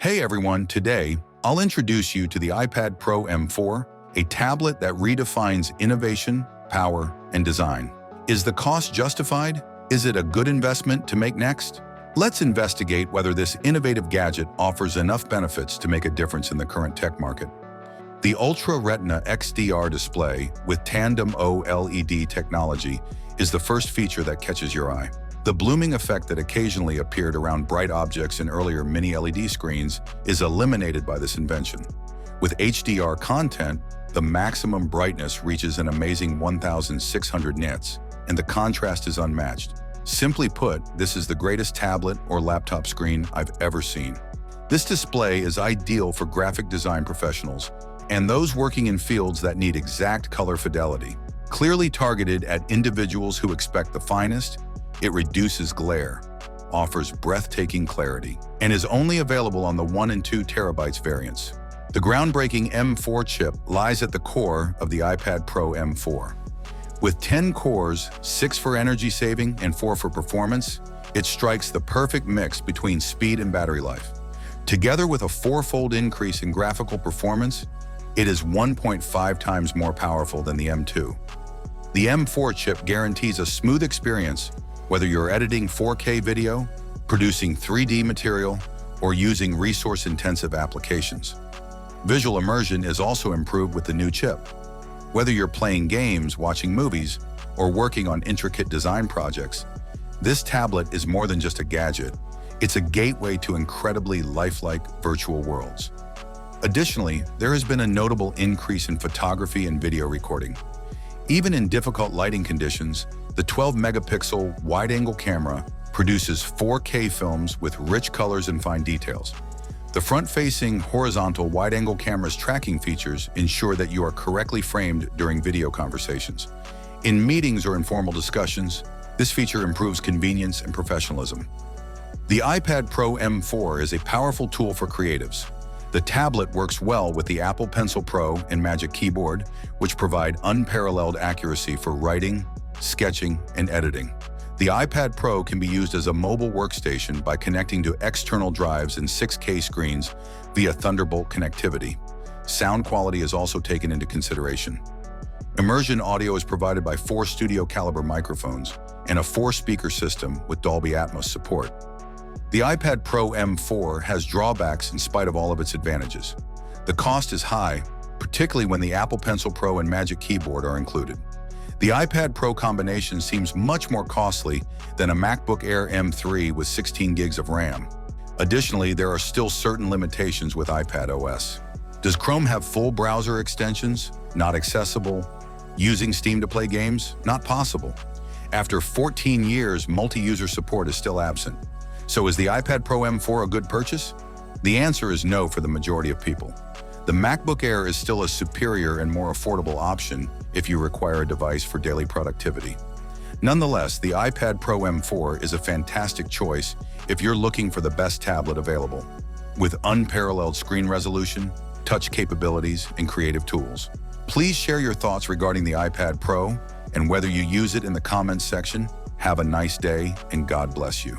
Hey everyone, today I'll introduce you to the iPad Pro M4, a tablet that redefines innovation, power, and design. Is the cost justified? Is it a good investment to make next? Let's investigate whether this innovative gadget offers enough benefits to make a difference in the current tech market. The Ultra Retina XDR display with tandem OLED technology is the first feature that catches your eye. The blooming effect that occasionally appeared around bright objects in earlier mini-LED screens is eliminated by this invention. With HDR content, the maximum brightness reaches an amazing 1,600 nits, and the contrast is unmatched. Simply put, this is the greatest tablet or laptop screen I've ever seen. This display is ideal for graphic design professionals and those working in fields that need exact color fidelity. Clearly targeted at individuals who expect the finest, it reduces glare, offers breathtaking clarity, and is only available on the 1 and 2 terabytes variants. The groundbreaking M4 chip lies at the core of the iPad Pro M4. With 10 cores, 6 for energy saving and 4 for performance, it strikes the perfect mix between speed and battery life. Together with a 4-fold increase in graphical performance, it is 1.5 times more powerful than the M2. The M4 chip guarantees a smooth experience whether you're editing 4K video, producing 3D material, or using resource-intensive applications. Visual immersion is also improved with the new chip. Whether you're playing games, watching movies, or working on intricate design projects, this tablet is more than just a gadget. It's a gateway to incredibly lifelike virtual worlds. Additionally, there has been a notable increase in photography and video recording. Even in difficult lighting conditions, the 12-megapixel wide-angle camera produces 4K films with rich colors and fine details. The front-facing horizontal wide-angle camera's tracking features ensure that you are correctly framed during video conversations. In meetings or informal discussions, this feature improves convenience and professionalism. The iPad Pro M4 is a powerful tool for creatives. The tablet works well with the Apple Pencil Pro and Magic Keyboard, which provide unparalleled accuracy for writing, sketching, and editing. The iPad Pro can be used as a mobile workstation by connecting to external drives and 6K screens via Thunderbolt connectivity. Sound quality is also taken into consideration. Immersion audio is provided by 4 studio-caliber microphones and a 4-speaker system with Dolby Atmos support. The iPad Pro M4 has drawbacks in spite of all of its advantages. The cost is high, particularly when the Apple Pencil Pro and Magic Keyboard are included. The iPad Pro combination seems much more costly than a MacBook Air M3 with 16 gigs of RAM. Additionally, there are still certain limitations with iPad OS. Does Chrome have full browser extensions? Not accessible. Using Steam to play games? Not possible. After 14 years, multi-user support is still absent. So is the iPad Pro M4 a good purchase? The answer is no for the majority of people. The MacBook Air is still a superior and more affordable option if you require a device for daily productivity. Nonetheless, the iPad Pro M4 is a fantastic choice if you're looking for the best tablet available, with unparalleled screen resolution, touch capabilities, and creative tools. Please share your thoughts regarding the iPad Pro and whether you use it in the comments section. Have a nice day, and God bless you.